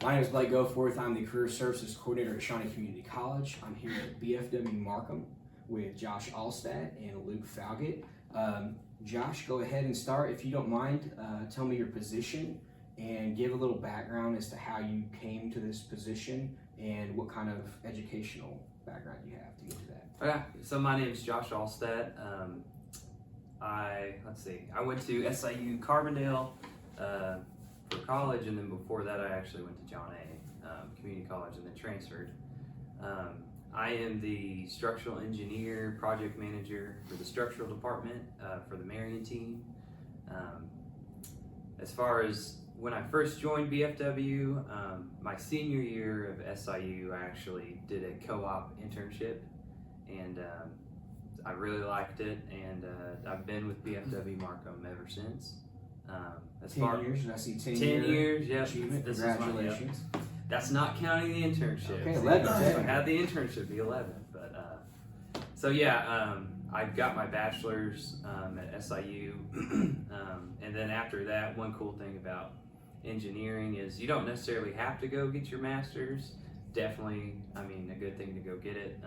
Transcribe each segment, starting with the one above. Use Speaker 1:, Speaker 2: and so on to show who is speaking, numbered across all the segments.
Speaker 1: My name is Blake Goforth. I'm the Career Services Coordinator at Shawnee Community College. I'm here at BFW Marcum with Josh Alstat and Luke Falgout. Josh, go ahead and start. If you don't mind, tell me your position and give a little background as to how you came to this position and what kind of educational background you have to get to that.
Speaker 2: Okay, so my name is Josh Alstat. I went to SIU Carbondale for college, and then before that I actually went to Shawnee Community College and then transferred. I am the structural engineer, project manager for the structural department for the Marion team. As far as when I first joined BFW, my senior year of SIU, I actually did a co-op internship, and I really liked it, and I've been with BFW Marcum ever since.
Speaker 1: 10 years, and I see 10
Speaker 2: years, yeah.
Speaker 1: Achievement. Congratulations.
Speaker 2: That's not counting the internship.
Speaker 1: Okay, 11.
Speaker 2: If I had the internship, be 11. But so yeah, I got my bachelor's at SIU, and then after that, one cool thing about engineering is you don't necessarily have to go get your master's. Definitely, I mean, a good thing to go get it.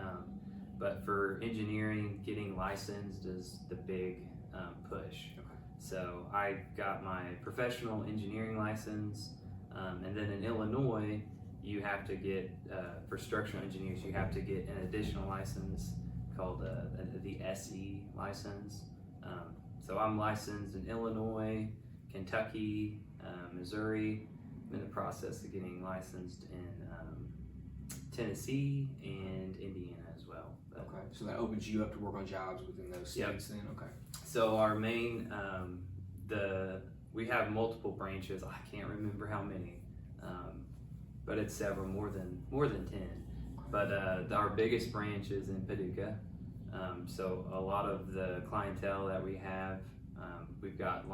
Speaker 2: But for engineering, getting licensed is the big push. So I got my professional engineering license, and then in Illinois, you have to get, for structural engineers, you have to get an additional license called the SE license. So I'm licensed in Illinois, Kentucky, Missouri. I'm in the process of getting licensed in Tennessee and Indiana as well. But,
Speaker 1: okay, so that opens you up to work on jobs within those states then? Okay.
Speaker 2: So our main, we have multiple branches. I can't remember how many, but it's several, more than 10. But our biggest branch is in Paducah. So a lot of the clientele that we have, we've got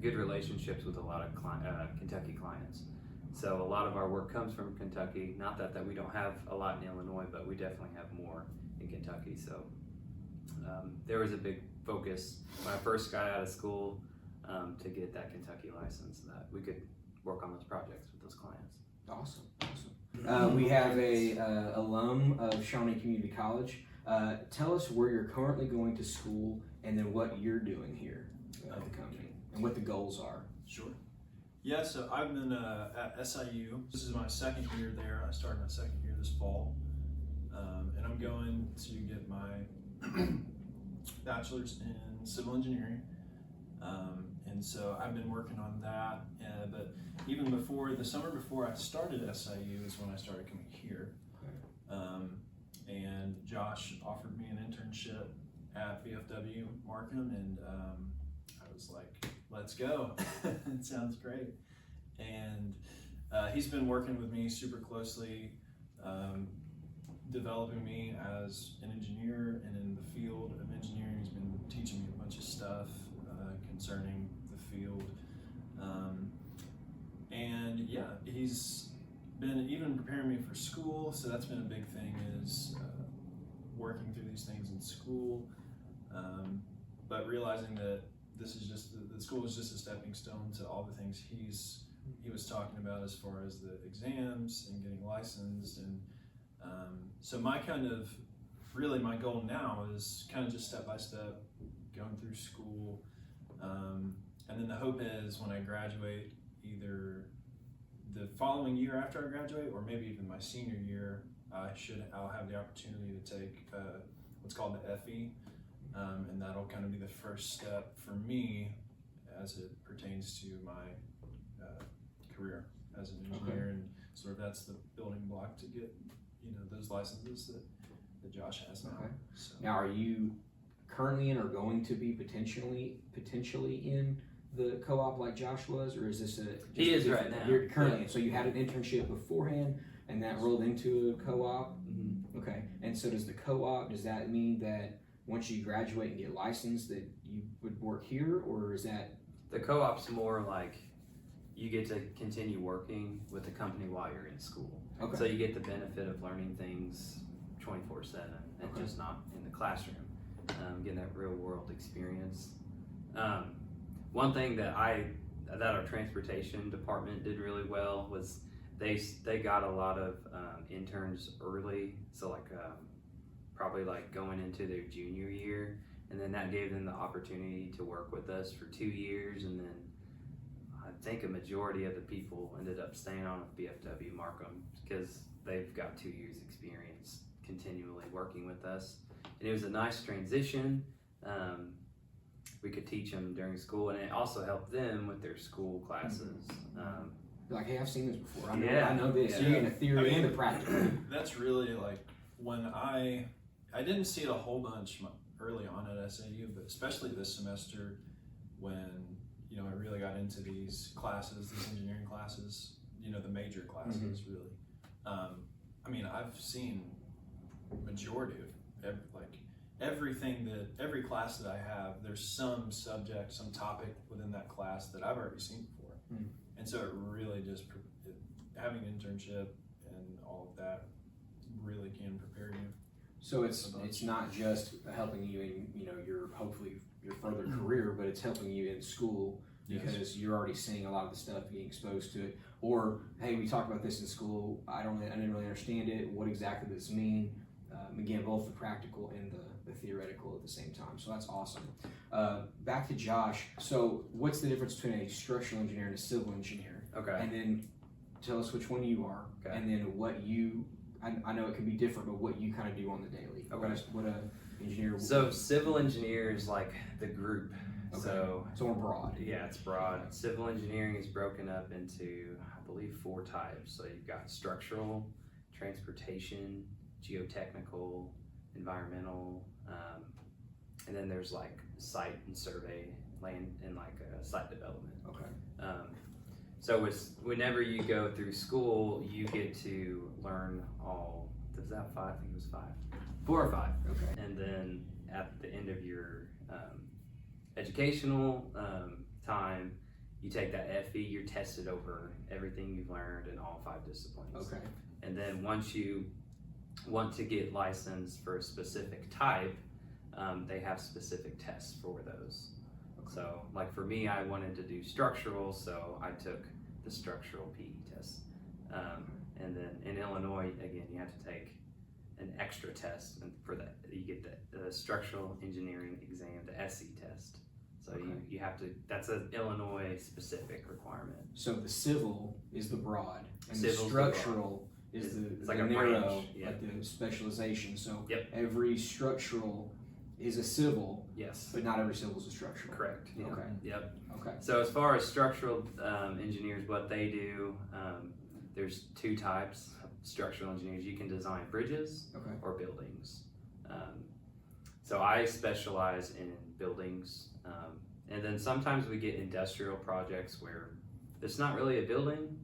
Speaker 2: good relationships with a lot of Kentucky clients. So a lot of our work comes from Kentucky. Not that we don't have a lot in Illinois, but we definitely have more in Kentucky. So there was a big focus when I first got out of school to get that Kentucky license so that we could work on those projects with those clients.
Speaker 1: Awesome. We have a alum of Shawnee Community College. Tell us where you're currently going to school and then what you're doing here at the company and what the goals are.
Speaker 3: Sure. Yeah, so I've been at SIU. This is my second year there. I started my second year this fall. And I'm going to get my bachelor's in civil engineering. And so I've been working on that. But even before, the summer before I started at SIU is when I started coming here. And Josh offered me an internship at BFW Marcum, and I was like, let's go. It sounds great. And he's been working with me super closely, developing me as an engineer, and in the field of engineering, he's been teaching me a bunch of stuff concerning the field. And yeah, he's been even preparing me for school, so that's been a big thing, is working through these things in school, but realizing that this is just, the school is just a stepping stone to all the things he was talking about as far as the exams and getting licensed. And so my goal now is kind of just step by step, going through school, and then the hope is when I graduate, either the following year after I graduate or maybe even my senior year, I'll have the opportunity to take what's called the FE, and that'll kind of be the first step for me as it pertains to my career as an engineer. And sort of that's the building block to get those licenses that Josh has now. So.
Speaker 1: Now, are you currently in or going to be potentially in the co-op like Josh was, or is this
Speaker 2: he is right now?
Speaker 1: You're currently, so you had an internship beforehand and that rolled into a co-op?
Speaker 2: Mm-hmm.
Speaker 1: Okay, and so does the co-op, does that mean that once you graduate and get licensed that you would work here, or is that?
Speaker 2: The co-op's more like you get to continue working with the company while you're in school.
Speaker 1: Okay.
Speaker 2: So you get the benefit of learning things 24/7 and just not in the classroom, getting that real world experience. One thing that I that our transportation department did really well was they got a lot of interns early, so like probably like going into their junior year, and then that gave them the opportunity to work with us for 2 years, and then I think a majority of the people ended up staying on with BFW Marcum because they've got 2 years experience continually working with us, and it was a nice transition. We could teach them during school, and it also helped them with their school classes.
Speaker 1: Like, hey, I've seen this before. I
Speaker 2: Yeah.
Speaker 1: know this.
Speaker 2: Yeah.
Speaker 1: So you're getting a theory and a practical.
Speaker 3: That's really like when I didn't see it a whole bunch early on at SAU, but especially this semester when, you know, I really got into these classes, these engineering classes, you know, the major classes really. I mean, I've seen majority of every class that I have, there's some subject, some topic within that class that I've already seen before. And so it really just, having an internship and all of that really can prepare you.
Speaker 1: So it's not just helping you in, you know, hopefully your further career, but it's helping you in school because you're already seeing a lot of the stuff, being exposed to it. Or, hey, we talked about this in school. I didn't really understand it. What exactly does this mean? Again, both the practical and the theoretical at the same time. So that's awesome. Back to Josh. So what's the difference between a structural engineer and a civil engineer?
Speaker 2: Okay.
Speaker 1: And then tell us which one you are.
Speaker 2: Okay.
Speaker 1: And then what you, I know it can be different, but what you kind of do on the daily.
Speaker 2: Okay.
Speaker 1: What a engineer would
Speaker 2: So
Speaker 1: do.
Speaker 2: civil engineer is like the group.
Speaker 1: Okay.
Speaker 2: So
Speaker 1: more broad.
Speaker 2: yeah, it's broad. Civil engineering is broken up into, I believe, 4 types. So you've got structural, transportation, geotechnical, environmental, and then there's like site and survey, land, and like site development.
Speaker 1: Okay.
Speaker 2: So whenever you go through school, you get to learn all. Is that 5? I think it was 5, 4 or 5.
Speaker 1: Okay.
Speaker 2: And then at the end of your educational time, you take that FE. You're tested over everything you've learned in all 5 disciplines.
Speaker 1: Okay.
Speaker 2: And then once you want to get licensed for a specific type, they have specific tests for those. Okay. So like for me, I wanted to do structural, so I took the structural PE test. And then in Illinois, again, you have to take an extra test, and for that you get the structural engineering exam, the SE test. So
Speaker 1: okay.
Speaker 2: you have to, that's an Illinois specific requirement.
Speaker 1: So the civil is the broad, and
Speaker 2: Civil's
Speaker 1: the structural is
Speaker 2: it's
Speaker 1: the
Speaker 2: like a
Speaker 1: narrow,
Speaker 2: range, yeah.
Speaker 1: like the specialization. So
Speaker 2: Yep.
Speaker 1: every structural is a civil,
Speaker 2: Yes.
Speaker 1: but not every civil is a structural.
Speaker 2: Correct. Yeah.
Speaker 1: Okay.
Speaker 2: Yep.
Speaker 1: Okay.
Speaker 2: So as far as structural engineers, what they do, there's 2 types of structural engineers. You can design bridges
Speaker 1: Okay.
Speaker 2: or buildings. So I specialize in buildings, and then sometimes we get industrial projects where it's not really a building,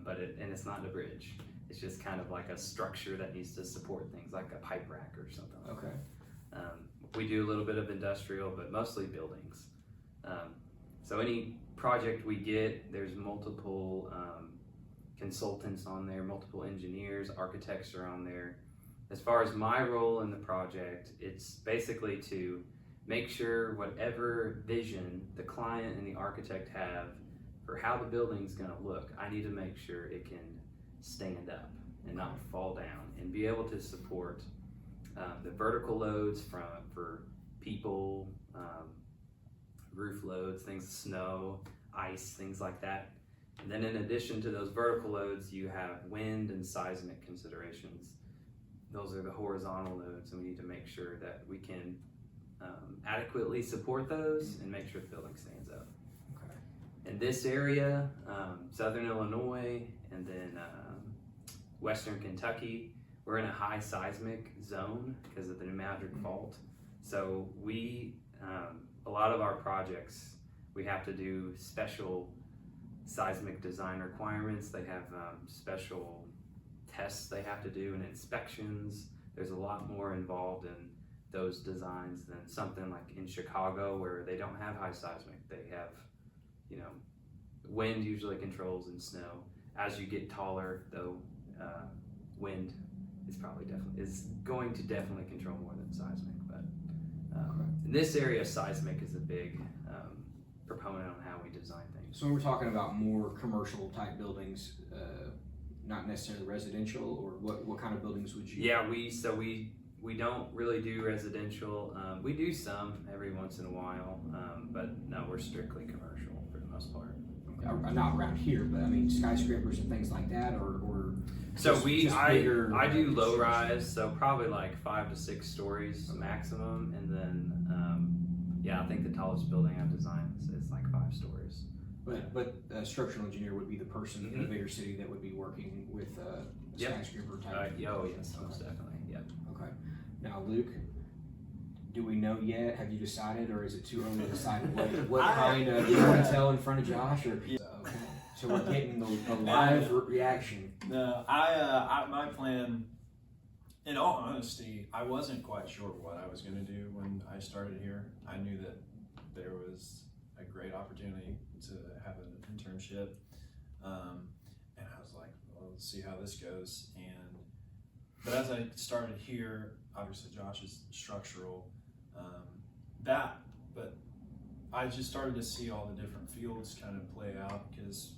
Speaker 2: but it's not a bridge. It's just kind of like a structure that needs to support things like a pipe rack or something.
Speaker 1: Okay.
Speaker 2: We do a little bit of industrial, but mostly buildings. So any project we get, there's multiple consultants on there, multiple engineers, architects are on there. As far as my role in the project, it's basically to make sure whatever vision the client and the architect have for how the building's gonna look, I need to make sure it can stand up and not fall down, and be able to support the vertical loads for people, roof loads, things, snow, ice, things like that. And then in addition to those vertical loads, you have wind and seismic considerations. Those are the horizontal loads, and we need to make sure that we can adequately support those and make sure the building stands up.
Speaker 1: Okay.
Speaker 2: In this area, southern Illinois, and then western Kentucky, we're in a high seismic zone because of the New Madrid Fault. So we, a lot of our projects, we have to do special seismic design requirements. They have special tests they have to do and inspections. There's a lot more involved in those designs than something like in Chicago where they don't have high seismic. They have, you know, wind usually controls and snow. As you get taller, though, wind is going to definitely control more than seismic. But in this area, seismic is a big proponent on how we design things.
Speaker 1: So when we're talking about more commercial type buildings, not necessarily residential, or what kind of buildings would you?
Speaker 2: Yeah, we don't really do residential. We do some every once in a while, but no, we're strictly commercial for the most part.
Speaker 1: Not around here, but I mean skyscrapers and things like that, or
Speaker 2: so
Speaker 1: just
Speaker 2: I do low
Speaker 1: structures?
Speaker 2: rise, so probably like 5 to 6 stories maximum, and then yeah, I think the tallest building I've designed is like 5 stories.
Speaker 1: But a structural engineer would be the person in a bigger city that would be working with a
Speaker 2: Yep.
Speaker 1: skyscraper type.
Speaker 2: Oh yes, most definitely. Yep.
Speaker 1: Okay. Now, Luke, do we know yet? Have you decided, or is it too early to decide what kind of? Do you want to tell in front of Josh, or?
Speaker 3: Yeah.
Speaker 1: Okay. So we're getting the live reaction.
Speaker 3: No, my plan, in all honesty, I wasn't quite sure what I was going to do when I started here. I knew that there was a great opportunity to have an internship, and I was like, well, let's see how this goes. But as I started here, obviously Josh is structural, but I just started to see all the different fields kind of play out, because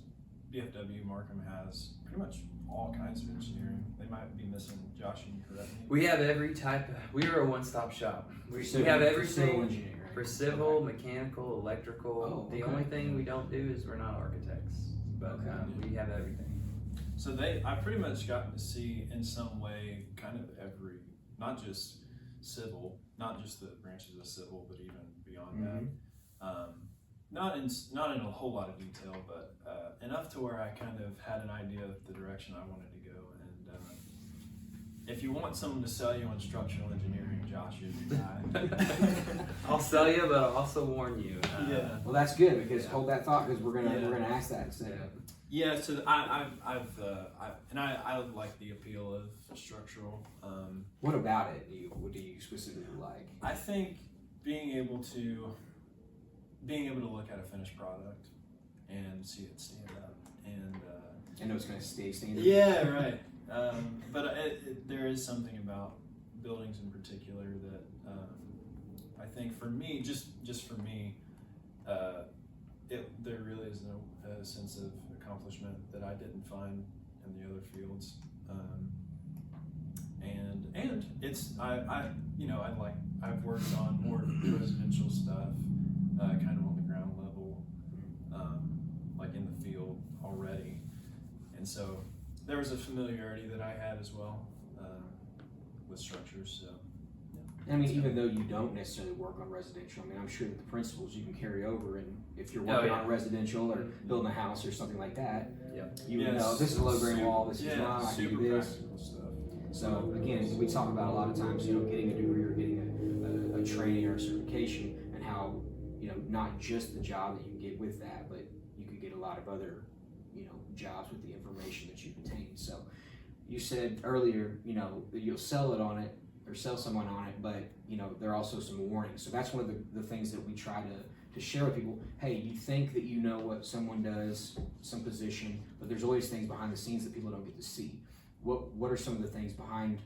Speaker 3: BFW Marcum has pretty much all kinds of engineering. They might be missing, Josh, you can correct me.
Speaker 2: We have every type. We are a one-stop shop. We
Speaker 1: Civil-
Speaker 2: have
Speaker 1: civil
Speaker 2: everything
Speaker 1: engineering, right?
Speaker 2: for civil, mechanical, electrical.
Speaker 1: Oh,
Speaker 2: The
Speaker 1: okay.
Speaker 2: only thing we don't do is we're not architects, but
Speaker 1: Okay.
Speaker 2: we have everything.
Speaker 3: So I pretty much gotten to see in some way kind of every, not just civil, not just the branches of civil, but even beyond that. Not in a whole lot of detail, but enough to where I kind of had an idea of the direction I wanted to go. And if you want someone to sell you on structural engineering, Josh is the guy.
Speaker 2: I'll sell you, but I'll also warn you.
Speaker 3: Yeah.
Speaker 1: Well, that's good, because
Speaker 2: Yeah.
Speaker 1: hold that thought, because we're
Speaker 3: Yeah.
Speaker 1: gonna ask that instead of.
Speaker 3: Yeah, so I like the appeal of structural.
Speaker 1: What about it? What do you specifically like?
Speaker 3: I think being able to look at a finished product and see it stand up, and
Speaker 1: I know it's gonna stay standard.
Speaker 3: yeah, right. But there is something about buildings in particular that I think for me, just for me, there really is a sense of accomplishment that I didn't find in the other fields, and it's I've worked on more residential stuff, kind of on the ground level, like in the field already, and so there was a familiarity that I had as well with structures. So.
Speaker 1: I mean, even though you don't necessarily work on residential, I mean, I'm sure that the principles you can carry over, and if you're working on residential or building a house or something like that, you would know this is a low grade wall, this is not, I can do this.
Speaker 3: Stuff.
Speaker 1: So again, we talk about a lot of times, getting a degree or getting a training or a certification, and how, not just the job that you can get with that, but you could get a lot of other, jobs with the information that you've attained. So you said earlier, that you'll sell it on it, or sell someone on it, but there are also some warnings. So that's one of the things that we try to share with people. Hey, you think that you know what someone does, some position, but there's always things behind the scenes that people don't get to see. What are some of the things behind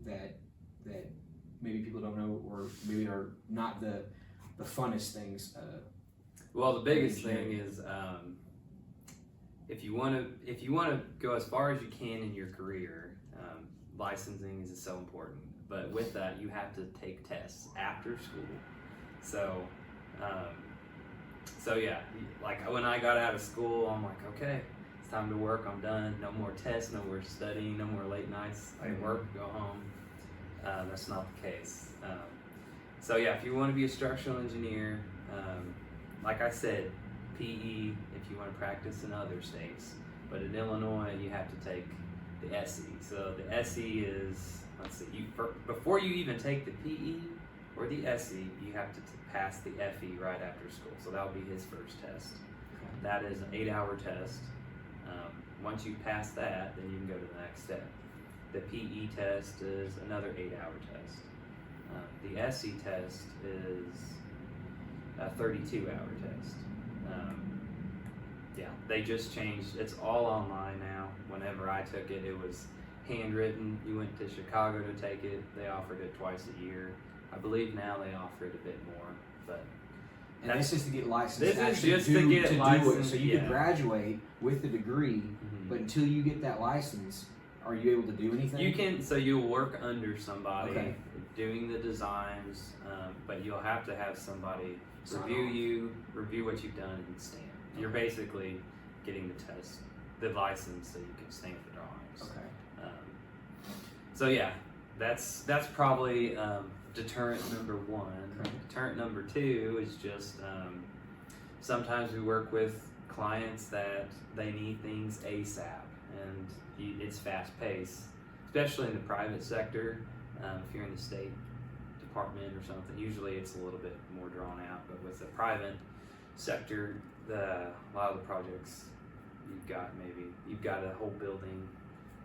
Speaker 1: that maybe people don't know, or maybe are not the funnest things?
Speaker 2: Well, the biggest thing is if you want to go as far as you can in your career, licensing is so important. But with that, you have to take tests after school. So yeah, like when I got out of school, I'm like, okay, it's time to work. I'm done. No more tests. No more studying. No more late nights. I work, go home. That's not the case. So yeah, if you want to be a structural engineer, like I said, PE if you want to practice in other states, but in Illinois you have to take the SE. So the SE is, let's see, before you even take the PE or the SE, you have to pass the FE right after school. So that will be his first test. That is an 8-hour test. Once you pass that, then you can go to the next step. The PE test is another 8-hour test. The SE test is a 32-hour test. Yeah, they just changed. It's all online now. Whenever I took it, it was handwritten. You went to Chicago to take it. They offered it twice a year. I believe now they offer it a bit more, but
Speaker 1: And this is to get licensed.
Speaker 2: This is
Speaker 1: actually
Speaker 2: just to get
Speaker 1: do it.
Speaker 2: licensed,
Speaker 1: So you
Speaker 2: yeah.
Speaker 1: can graduate with the degree, but until you get that license, are you able to do anything?
Speaker 2: You can, so you'll work under somebody
Speaker 1: Okay.
Speaker 2: doing the designs, but you'll have to have somebody
Speaker 1: Sign
Speaker 2: review what you've done and stamp. You're basically getting the license so you can stamp the drawings.
Speaker 1: Okay.
Speaker 2: So yeah, that's probably deterrent number one.
Speaker 1: Okay.
Speaker 2: Deterrent number two is just sometimes we work with clients that they need things ASAP, and it's fast paced, especially in the private sector. If you're in the state department or something, usually it's a little bit more drawn out. But with the private sector, a lot of the projects you've got a whole building.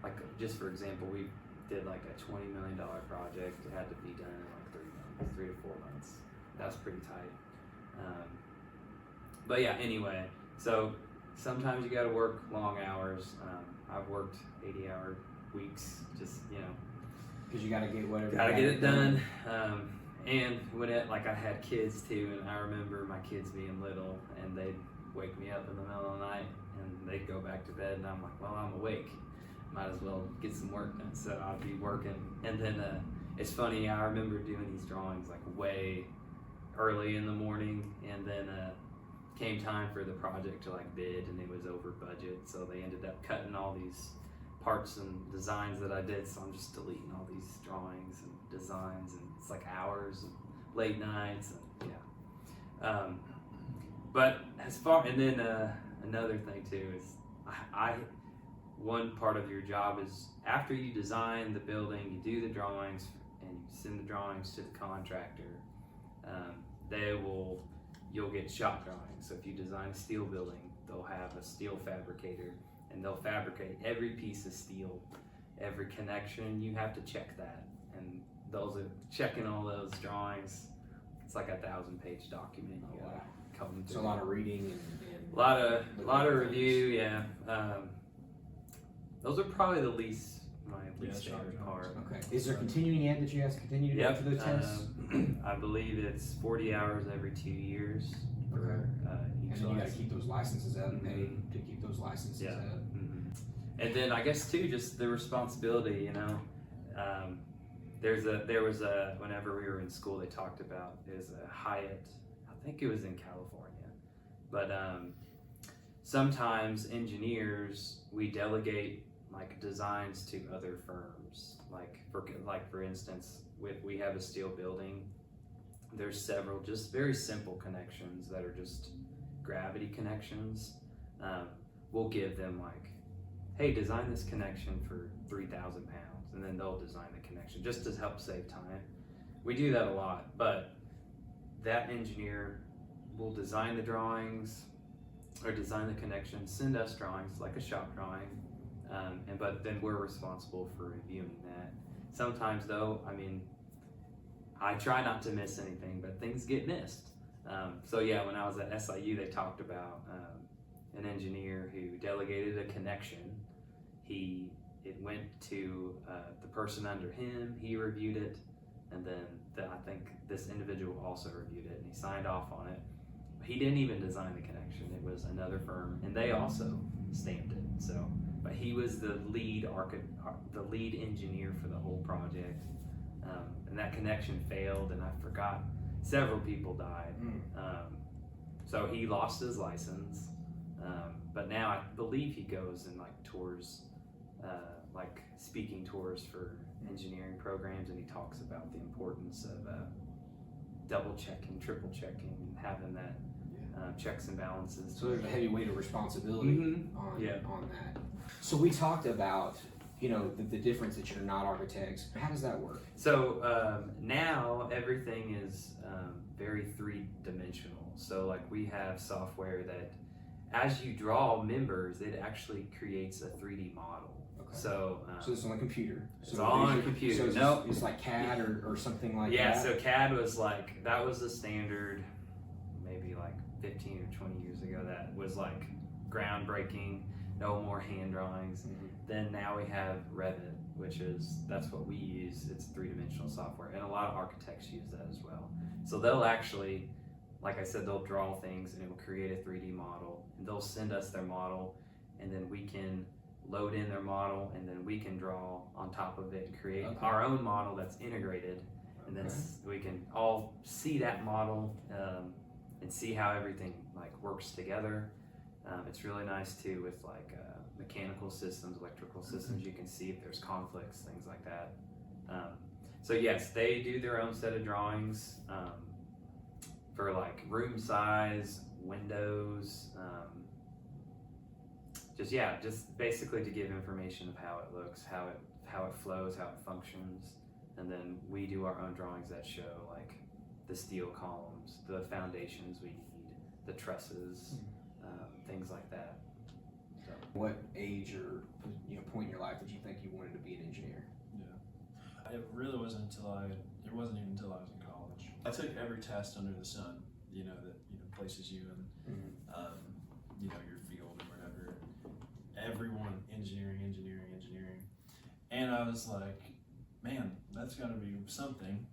Speaker 2: Like just for example, we did like a $20 million project. It had to be done in like 3 to 4 months. That's pretty tight. But yeah, anyway, so sometimes you got to work long hours. I've worked 80-hour weeks, just
Speaker 1: Because you got to get whatever.
Speaker 2: gotta get it done. And when I had kids too, and I remember my kids being little, and they'd wake me up in the middle of the night, and they'd go back to bed, and I'm like, well, I'm awake. Might as well get some work done. So I'd be working, and then it's funny. I remember doing these drawings like way early in the morning, and then came time for the project to like bid, and it was over budget. So they ended up cutting all these parts and designs that I did. So I'm just deleting all these drawings and designs, and it's like hours and late nights, and yeah. But as far, and then another thing too is one part of your job is after you design the building, you do the drawings, and you send the drawings to the contractor. You'll get shop drawings. So if you design a steel building, they'll have a steel fabricator, and they'll fabricate every piece of steel, every connection. You have to check that, and those are checking all those drawings. It's like a 1,000-page document. You gotta come
Speaker 1: It's
Speaker 2: through.
Speaker 1: a lot of reading and
Speaker 2: A lot of review, yeah. Those are probably my least
Speaker 3: shop
Speaker 2: favorite
Speaker 3: drawings.
Speaker 2: part.
Speaker 1: Okay. Is there continuing yet that you have to continue to go through those tests?
Speaker 2: I believe it's 40 hours every 2 years for
Speaker 1: And
Speaker 2: each
Speaker 1: then you got to
Speaker 2: license.
Speaker 1: keep those licenses up and pay to keep those licenses
Speaker 2: Yeah.
Speaker 1: up.
Speaker 2: And then I guess too, just the responsibility. There was a whenever we were in school, they talked about there's a Hyatt. I think it was in California, but sometimes engineers, we delegate like designs to other firms. For instance, we have a steel building. There's several just very simple connections that are just gravity connections. We'll give them like, hey, design this connection for 3,000 pounds, and then they'll design the connection just to help save time. We do that a lot, but that engineer will design the drawings or design the connection, send us drawings like a shop drawing, but then we're responsible for reviewing that. Sometimes though, I try not to miss anything, but things get missed. So yeah, when I was at SIU, they talked about an engineer who delegated a connection. It went to the person under him, he reviewed it, and then I think this individual also reviewed it, and he signed off on it. He didn't even design the connection. It was another firm, and they also stamped it. So, but he was the lead engineer for the whole project, and that connection failed, and I forgot several people died. So he lost his license, but now I believe he goes and like tours, like speaking tours for engineering programs, and he talks about the importance of double checking, triple checking, and having that checks and balances.
Speaker 1: So there's a heavy weight of responsibility on that. So we talked about, the difference that you're not architects. How does that work?
Speaker 2: So now everything is very three-dimensional. So like we have software that as you draw members, it actually creates a 3D model.
Speaker 1: Okay.
Speaker 2: So
Speaker 1: So this is on a computer.
Speaker 2: It's on a computer.
Speaker 1: So it's like CAD or something like that?
Speaker 2: yeah, so CAD was that was the standard maybe like 15 or 20 years ago. That was like groundbreaking, no more hand drawings. Then now we have Revit, that's what we use. It's three-dimensional software, and a lot of architects use that as well. So they'll actually like I said, they'll draw things and it will create a 3D model, and they'll send us their model, and then we can load in their model, and then we can draw on top of it and create our own model that's integrated, and then we can all see that model and see how everything like works together. It's really nice too with like mechanical systems, electrical systems. You can see if there's conflicts, things like that. So yes, they do their own set of drawings for like room size, windows, just basically to give information of how it looks, how it flows, how it functions. And then we do our own drawings that show like the steel columns, the foundations we need, the trusses, things like that. So.
Speaker 1: What age or point in your life did you think you wanted to be an engineer?
Speaker 3: Yeah, it really wasn't it wasn't even until I was in college. I took every test under the sun, that places you in, your field or whatever. Everyone, engineering. And I was like, man, that's gotta be something.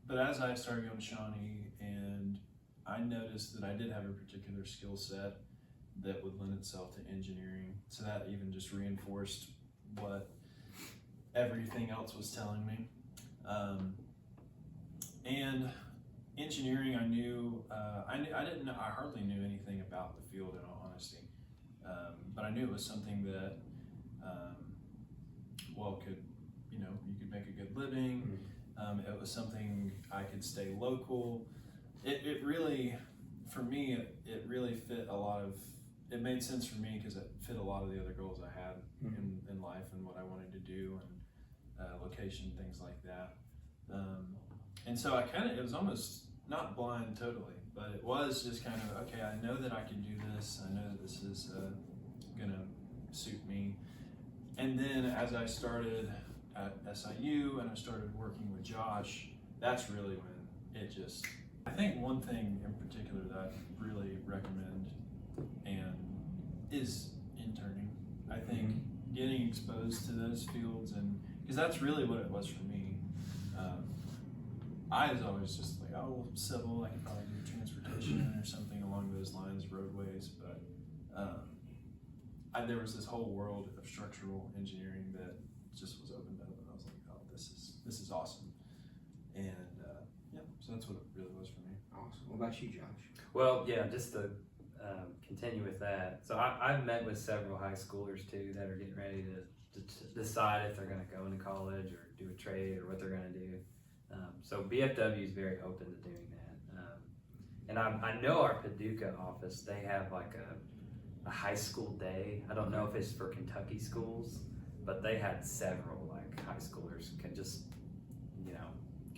Speaker 3: But as I started going to Shawnee, and I noticed that I did have a particular skill set that would lend itself to engineering. So that even just reinforced what everything else was telling me. And engineering, I knew, I hardly knew anything about the field in all honesty. But I knew it was something that, you could make a good living. It was something I could stay local. It really, for me, it really fit it made sense for me because it fit a lot of the other goals I had in life and what I wanted to do and location, things like that. And so it was almost not blind totally, but it was just kind of, okay, I know that I can do this. I know that this is gonna suit me. And then as I started at SIU and I started working with Josh, that's really when I think one thing in particular that I really recommend is interning. I think getting exposed to those fields, and because that's really what it was for me. I was always just like, oh, civil, I could probably do transportation or something along those lines, roadways, but there was this whole world of structural engineering that just was opened up, and I was like, oh, this is awesome. And so that's what it really was for me.
Speaker 1: Awesome. What about you, Josh?
Speaker 2: Well, yeah, just to continue with that. So I've met with several high schoolers too that are getting ready to decide if they're going to go into college or do a trade or what they're going to do. So BFW is very open to doing that. And I know our Paducah office, they have like a high school day. I don't know if it's for Kentucky schools, but they had several like high schoolers can just,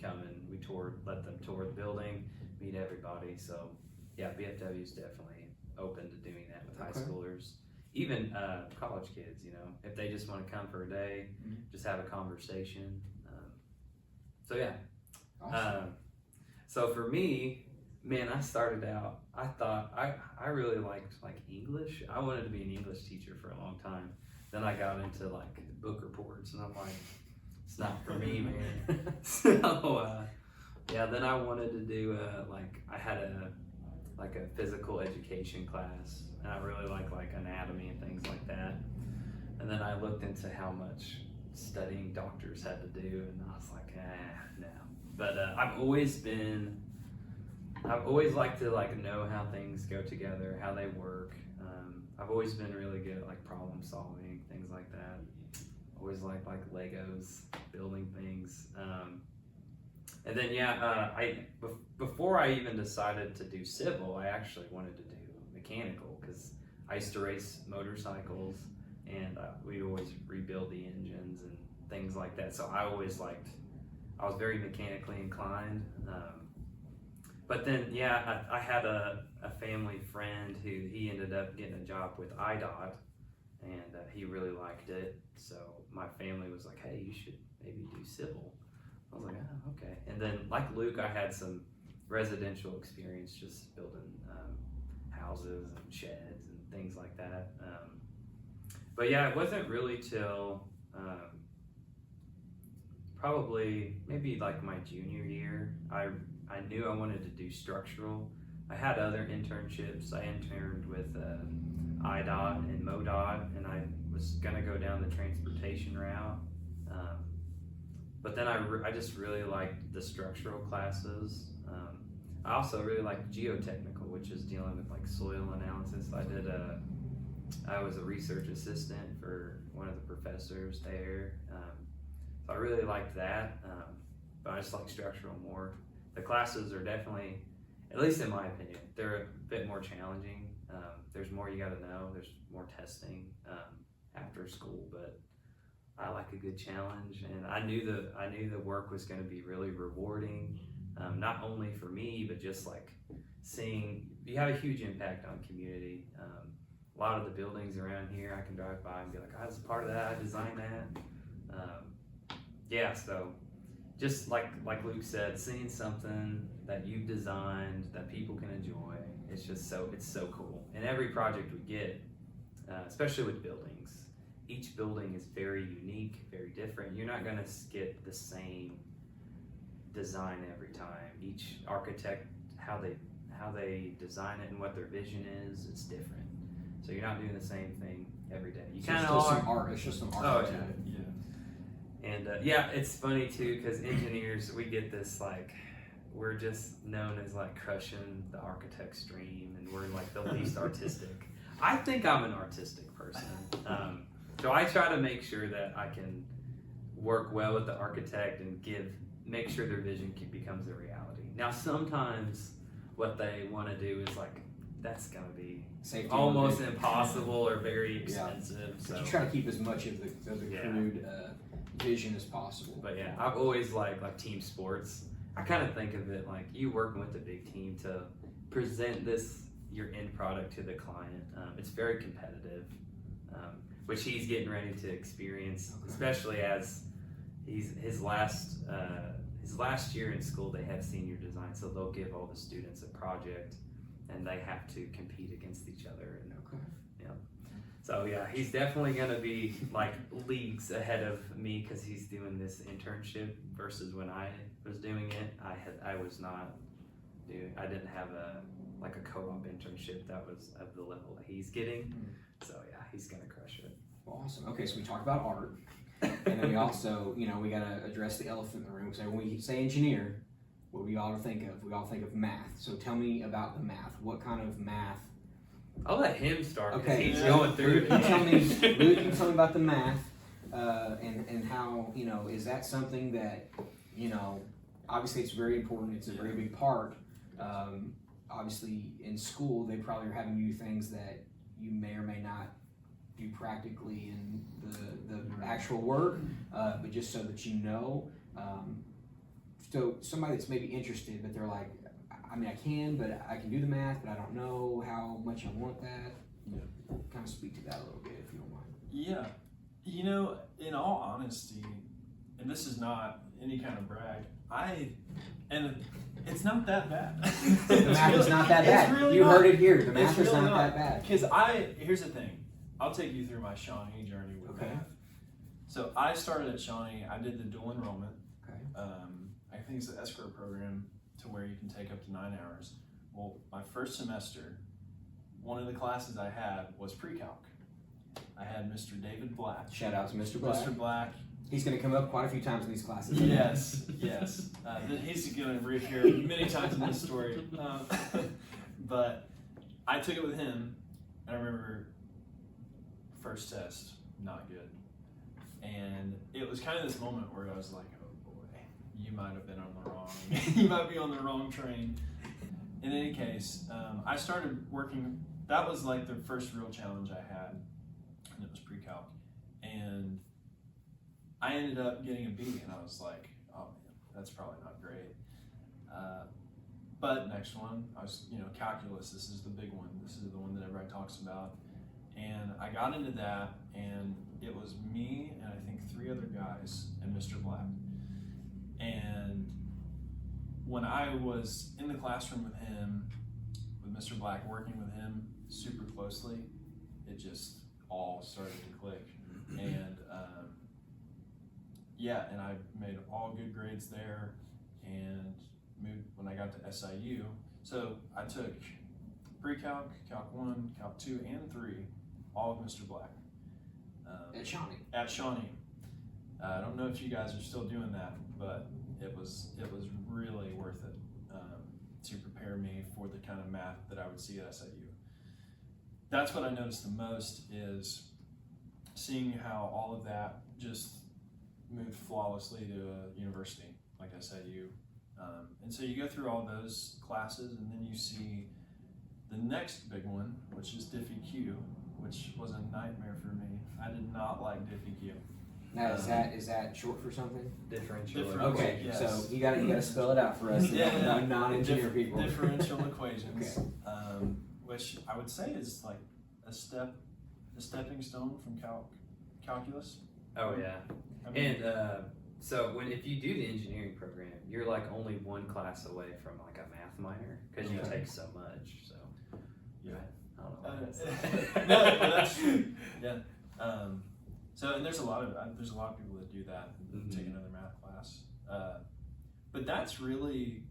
Speaker 2: come and let them tour the building, meet everybody. So yeah, BFW is definitely open to doing that with high schoolers, even college kids, if they just want to come for a day, just have a conversation. So yeah.
Speaker 1: Awesome.
Speaker 2: So for me, man, I started out, I thought I really liked like English. I wanted to be an English teacher for a long time. Then I got into like book reports, and I'm like, it's not for me, man. So then I wanted to do I had a physical education class, and I really like anatomy and things like that. And then I looked into how much studying doctors had to do, and I was like, no. But I've always liked to know how things go together, how they work. I've always been really good at problem solving, things like that. Always liked Legos, building things. And then before I even decided to do civil, I actually wanted to do mechanical because I used to race motorcycles, and we'd always rebuild the engines and things like that. So I was very mechanically inclined. But then, I had a family friend who he ended up getting a job with IDOT, and he really liked it. So my family was like, hey, you should maybe do civil. I was like, oh, okay. And then like Luke, I had some residential experience just building houses and sheds and things like that. But yeah, it wasn't really till probably maybe my junior year, I I knew I wanted to do structural. I had other internships. I interned with IDOT and MoDOT, and I was gonna go down the transportation route. But then I just really liked the structural classes. I also really liked geotechnical, which is dealing with like soil analysis. I was a research assistant for one of the professors there. So I really liked that, but I just like structural more. The classes are definitely, at least in my opinion, they're a bit more challenging. There's more you gotta know, there's more testing after school, but I like a good challenge, and I knew the work was gonna be really rewarding, not only for me, but just like seeing, you have a huge impact on community. A lot of the buildings around here, I can drive by and be like, I was a part of that, I designed that. So just like Luke said, seeing something that you've designed that people can enjoy, it's so cool. And every project we get, especially with buildings, each building is very unique, very different. You're not gonna get the same design every time. Each architect, how they design it and what their vision is, it's different. So you're not doing the same thing every day. You kind of are.
Speaker 1: Some art. It's just some art.
Speaker 2: Oh,
Speaker 1: to
Speaker 2: yeah.
Speaker 1: it.
Speaker 2: And it's funny too, because engineers, we get this like, we're just known as like crushing the architect's dream, and we're like the least artistic. I think I'm an artistic person. So I try to make sure that I can work well with the architect and make sure their vision becomes a reality. Now sometimes what they want to do is like, that's gonna be
Speaker 1: Safety
Speaker 2: almost impossible or very expensive.
Speaker 1: But
Speaker 2: So
Speaker 1: you try to keep as much of the crude vision as possible.
Speaker 2: But yeah, I've always liked like team sports. I kind of think of it like you working with a big team to present your end product to the client. It's very competitive, which he's getting ready to experience, especially as his last year in school. They have senior design, so they'll give all the students a project, and they have to compete against each other. And so yeah, he's definitely gonna be like leagues ahead of me because he's doing this internship versus when I was doing it. I didn't have a co-op internship that was of the level that he's getting. So yeah, he's gonna crush it.
Speaker 1: Well, awesome. Okay, so we talked about art, and then we also, we gotta address the elephant in the room. So when we say engineer, what do we all think of? We all think of math. So tell me about the math. What kind of math?
Speaker 2: I'll let him start.
Speaker 1: Okay,
Speaker 2: He's going through it.
Speaker 1: Luke, you tell me about the math, and how, is that something that, obviously it's very important, it's a very big part. Obviously in school, they probably are having you do things that you may or may not do practically in the actual work, but just so that so somebody that's maybe interested, but they're like, I can, but I can do the math, but I don't know how much I want that. Kind of speak to that a little bit, if you don't mind.
Speaker 3: Yeah. In all honesty, and this is not any kind of brag, it's not that bad.
Speaker 1: The math is not that bad.
Speaker 3: Really
Speaker 1: you
Speaker 3: not.
Speaker 1: Heard it here. The math
Speaker 3: It's
Speaker 1: is
Speaker 3: really
Speaker 1: not that bad.
Speaker 3: Because here's the thing. I'll take you through my Shawnee journey with math. So I started at Shawnee. I did the dual enrollment.
Speaker 1: Okay.
Speaker 3: I think it's the escrow program to where you can take up to 9 hours. Well, my first semester, one of the classes I had was pre-calc. I had Mr. David Black.
Speaker 1: Shout out to Mr. Black.
Speaker 3: Mr. Black.
Speaker 1: He's going to come up quite a few times in these classes.
Speaker 3: Yes. He's going to reappear many times in this story. But I took it with him, and I remember first test, not good. And it was kind of this moment where I was like, oh boy, you might have been on the wrong, you might be on the wrong train. In any case, I started working, that was like the first real challenge I had, and it was pre-calc. And I ended up getting a B, and I was like, oh man, that's probably not great. But next one, I was, calculus, this is the big one. This is the one that everybody talks about. And I got into that, and it was me and I think 3 other guys and Mr. Black. And when I was in the classroom with him, with Mr. Black, working with him super closely, it just all started to click. And and I made all good grades there, and when I got to SIU. So I took pre-calc, Calc 1, Calc 2, and 3, all with Mr. Black.
Speaker 1: At Shawnee.
Speaker 3: At Shawnee. I don't know if you guys are still doing that, but it was really worth it to prepare me for the kind of math that I would see at SIU. That's what I noticed the most, is seeing how all of that just moved flawlessly to a university like SIU. And so you go through all those classes, and then you see the next big one, which is DiffEQ, which was a nightmare for me. I did not like DiffEQ.
Speaker 1: Now, is that short for something?
Speaker 2: Differential.
Speaker 1: Okay,
Speaker 3: Yes.
Speaker 1: so you gotta spell it out for us, non-engineer people.
Speaker 3: Differential equations,
Speaker 1: Okay.
Speaker 3: which I would say is like a stepping stone from calculus.
Speaker 2: Oh yeah.
Speaker 3: I mean,
Speaker 2: And so if you do the engineering program, you're like only one class away from like a math minor, because you
Speaker 3: Okay.
Speaker 2: take so much. So
Speaker 3: yeah.
Speaker 2: I don't know. Why that's-
Speaker 3: No, but that's true. Yeah. So, and there's a lot of people that do that and take another math class. But that's really,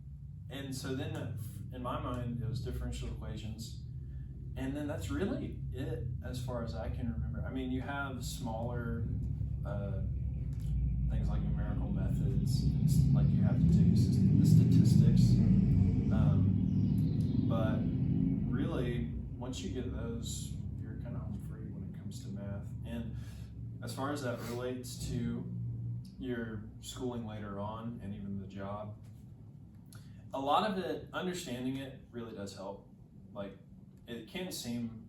Speaker 3: and so then in my mind it was differential equations, and then that's really it as far as I can remember. I mean, you have smaller things like numerical methods, like you have to take the statistics, but really once you get those, you're kind of home free when it comes to math. And as far as that relates to your schooling later on and even the job, a lot of it, understanding it really does help. Like, it can seem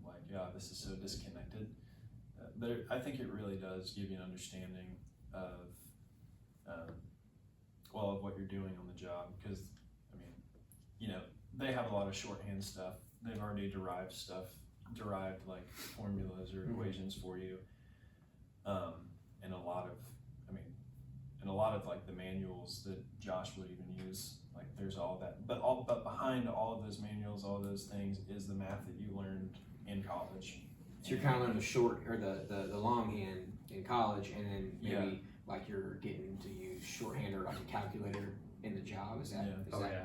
Speaker 3: like, yeah, this is so disconnected, but I think it really does give you an understanding of of what you're doing on the job. Because, I mean, you know, they have a lot of shorthand stuff. They've already derived like formulas or equations for you. And a lot of like the manuals that Josh would even use, like there's all that, but behind all of those manuals, all of those things is the math that you learned in college.
Speaker 1: So you're kind of learning the short or the longhand in college, and then maybe like you're getting to use shorthand or like a calculator in the job. Is that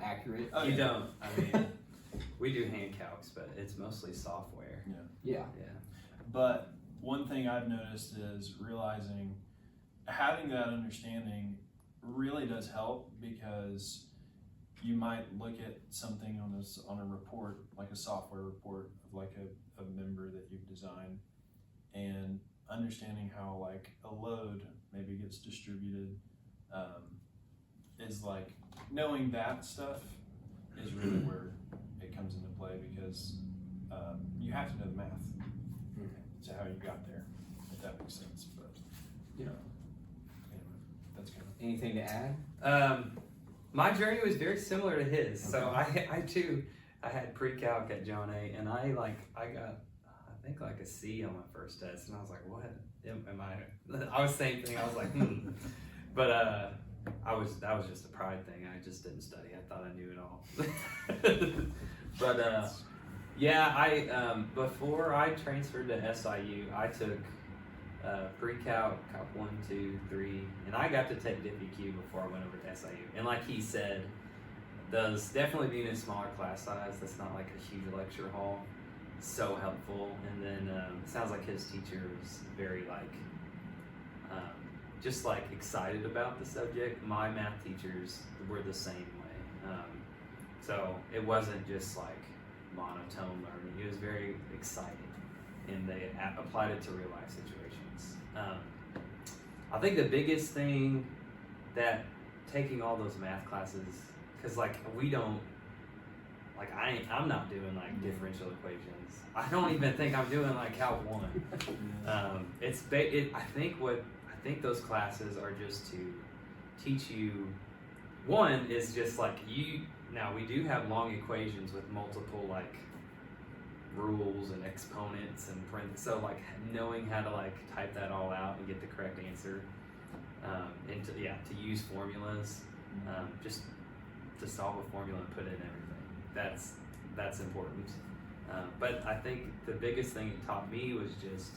Speaker 1: accurate?
Speaker 2: You don't. I mean, we do hand calcs, but it's mostly software.
Speaker 1: Yeah.
Speaker 3: But one thing I've noticed is having that understanding really does help, because you might look at something on a report, like a software report of like a member that you've designed, and understanding how like a load maybe gets distributed, is like, knowing that stuff is really where it comes into play, because you have to know the math to how you got there, if that makes sense. But anyway, that's kind of
Speaker 1: Anything to add?
Speaker 2: My journey was very similar to his. So I too had pre-calc at John A, and I got I think like a C on my first test, and I was like, what am I was same thing. I was like, but that was just a pride thing. I just didn't study. I thought I knew it all. But I before I transferred to SIU, I took pre-calc, Calc 1, 2, 3, and I got to take DiffEQ before I went over to SIU. And like he said, does definitely being in smaller class size, that's not like a huge lecture hall, so helpful. And then it sounds like his teacher was very like just like excited about the subject. My math teachers were the same way, so it wasn't just like monotone learning. It was very exciting, and they applied it to real life situations. I think the biggest thing that taking all those math classes, because like we don't, like I'm not doing like differential equations. I don't even think I'm doing like Calc 1. I think those classes are just to teach you. One is just like now we do have long equations with multiple like rules and exponents and so like knowing how to like type that all out and get the correct answer, and to use formulas, just to solve a formula and put in everything. That's important. But I think the biggest thing it taught me was just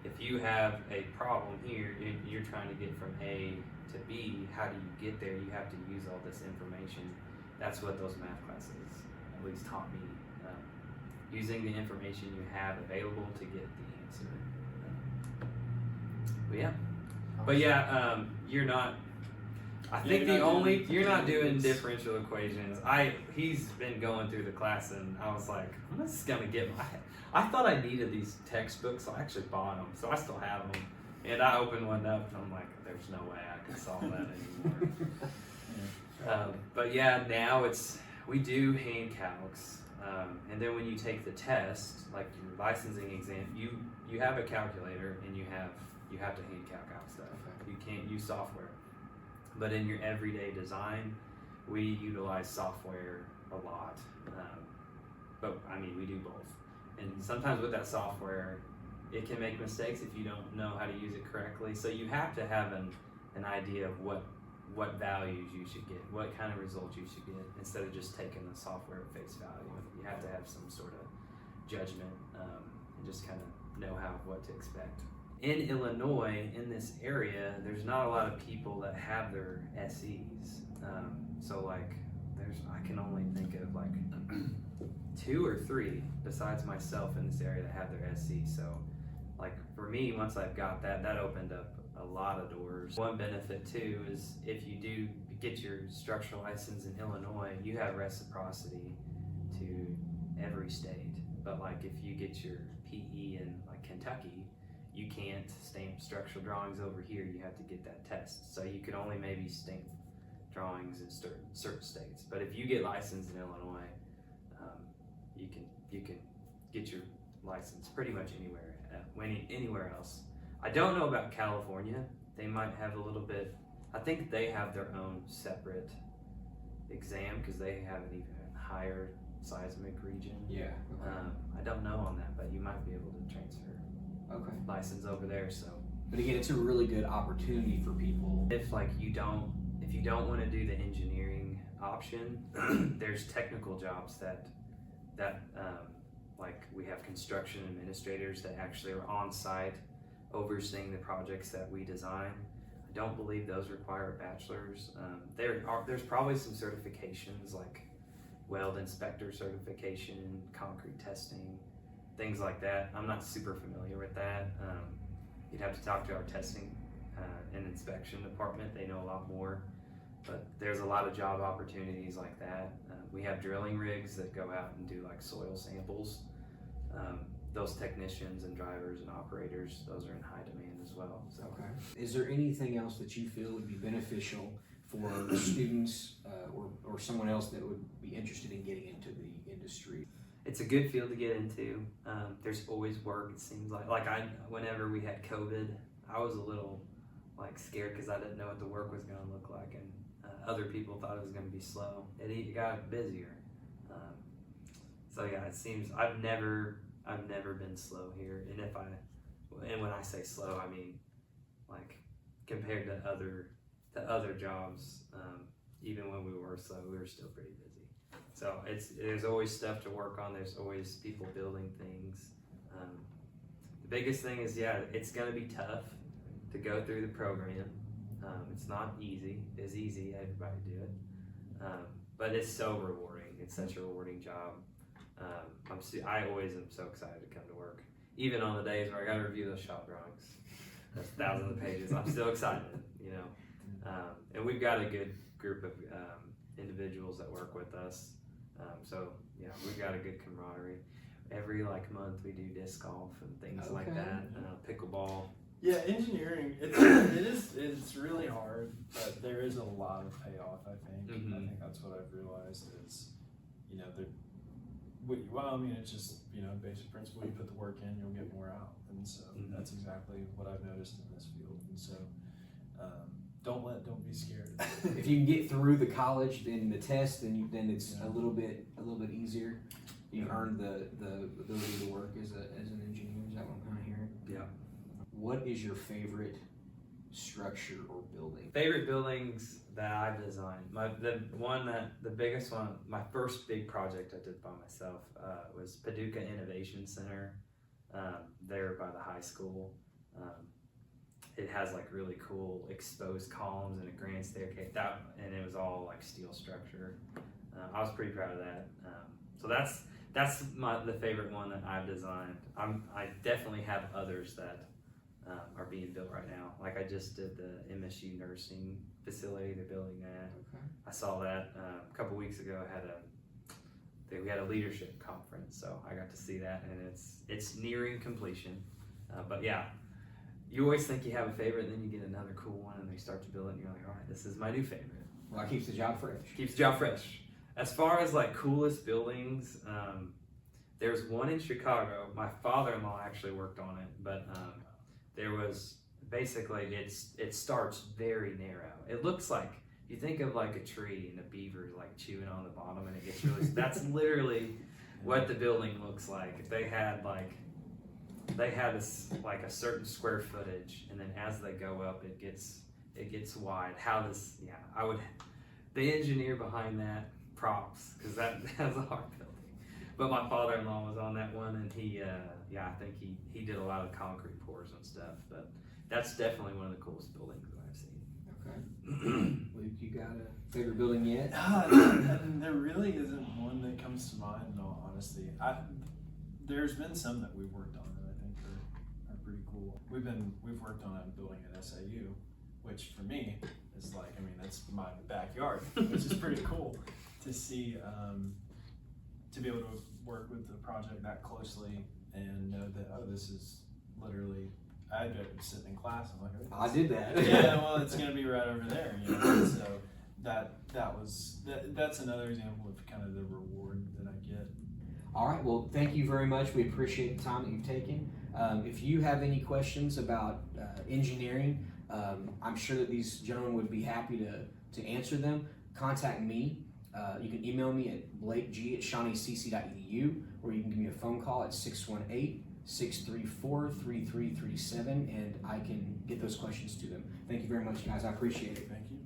Speaker 2: if you have a problem here, you're trying to get from A to B, how do you get there? You have to use all this information. That's what those math classes at least taught me. Using the information you have available to get the answer. But yeah. But yeah, you're not. I think you're not doing differential equations. He's been going through the class, and I was like, I'm just gonna get I thought I needed these textbooks, so I actually bought them. So I still have them, and I opened one up, and I'm like, there's no way I can solve that anymore. But yeah, now we do hand calcs, and then when you take the test, like your licensing exam, you have a calculator, and you have to hand calc out stuff. You can't use software. But in your everyday design, we utilize software a lot. But I mean, we do both. And sometimes with that software, it can make mistakes if you don't know how to use it correctly. So you have to have an idea of what values you should get, what kind of results you should get, instead of just taking the software at face value. You have to have some sort of judgment and just kind of know what to expect. In Illinois, in this area, there's not a lot of people that have their SEs. So like, I can only think of like 2 or 3 besides myself in this area that have their SE. So like for me, once I've got that opened up a lot of doors. One benefit too is if you do get your structural license in Illinois, you have reciprocity to every state. But like if you get your PE in like Kentucky, you can't stamp structural drawings over here. You have to get that test. So you can only maybe stamp drawings in certain states. But if you get licensed in Illinois, you can get your license pretty much anywhere else. I don't know about California. They might have a little bit. I think they have their own separate exam because they have an even higher seismic region.
Speaker 1: Yeah. Okay.
Speaker 2: I don't know on that, but you might be able to transfer license over there. So,
Speaker 1: but again, it's a really good opportunity for people.
Speaker 2: If you don't want to do the engineering option, there's technical jobs that like we have construction administrators that actually are on site overseeing the projects that we design. I don't believe those require a bachelor's. There's probably some certifications like weld inspector certification, concrete testing, things like that. I'm not super familiar with that. You'd have to talk to our testing and inspection department. They know a lot more, but there's a lot of job opportunities like that. We have drilling rigs that go out and do like soil samples. Those technicians and drivers and operators, those are in high demand as well. So.
Speaker 1: Okay. Is there anything else that you feel would be beneficial for students or someone else that would be interested in getting into the industry?
Speaker 2: It's a good field to get into. There's always work, it seems like. Whenever we had COVID, I was a little scared because I didn't know what the work was going to look like, and other people thought it was going to be slow. It got busier. So yeah, it seems I've never been slow here, and when I say slow, I mean compared to other jobs. Even when we were slow, we were still pretty busy. So there's always stuff to work on. There's always people building things. The biggest thing is it's gonna be tough to go through the program. It's not easy. It's easy. Everybody do it, but it's so rewarding. It's such a rewarding job. I always am so excited to come to work, even on the days where I got to review those shop drawings. That's thousands of pages. I'm still excited, and we've got a good group of individuals that work with us. So yeah, we've got a good camaraderie. Every month we do disc golf and things like that, pickleball.
Speaker 3: Yeah, engineering, it's really hard, but there is a lot of payoff, I think.
Speaker 2: Mm-hmm.
Speaker 3: I think that's what I've realized is, it's just, basic principle, you put the work in, you'll get more out. And so that's exactly what I've noticed in this field. And so don't be scared.
Speaker 1: If you can get through the college, then the test, then it's a little bit easier. You earn the ability to work as an engineer. Is that what I'm kind of hearing?
Speaker 2: Yeah.
Speaker 1: What is your favorite structure or building?
Speaker 2: Favorite buildings that I've designed. The biggest one, my first big project I did by myself was Paducah Innovation Center there by the high school. It has like really cool exposed columns and a grand staircase. And it was all like steel structure. I was pretty proud of that. So that's the favorite one that I've designed. I definitely have others that are being built right now. Like I just did the MSU nursing facility. They're building that.
Speaker 1: Okay.
Speaker 2: I saw that a couple weeks ago. We had a leadership conference, so I got to see that, and it's nearing completion. But yeah, you always think you have a favorite, and then you get another cool one, and they start to build it, and you're like, all right, this is my new favorite.
Speaker 1: Well, that keeps the job fresh.
Speaker 2: Keeps the job fresh. As far as like coolest buildings, there's one in Chicago. My father-in-law actually worked on it, but there was basically it starts very narrow. It looks like, you think of like a tree and a beaver like chewing on the bottom, and it gets really. That's literally what the building looks like. If they had this like a certain square footage, and then as they go up, it gets wide. The engineer behind that, props, because that's a hard building. But my father-in-law was on that one, and he I think he did a lot of concrete pours and stuff. But that's definitely one of the coolest buildings that I've seen.
Speaker 1: Okay. Luke, you got a favorite building yet?
Speaker 3: There really isn't one that comes to mind, in all honesty. There's been some that we've worked on that I think are pretty cool. We've worked on a building at SIU, which for me is like, that's my backyard, which is pretty cool to see, to be able to work with the project that closely and know that, this is literally, I sitting in class, I'm like,
Speaker 1: I did that.
Speaker 3: Yeah, well, it's gonna be right over there, so that's another example of kind of the reward that I get.
Speaker 1: All right, well, thank you very much. We appreciate the time that you've taken. If you have any questions about engineering, I'm sure that these gentlemen would be happy to answer them. Contact me. You can email me at blakeg@shawneecc.edu, or you can give me a phone call at 618-634-3337, and I can get those questions to them. Thank you very much, guys. I appreciate it.
Speaker 3: Thank you.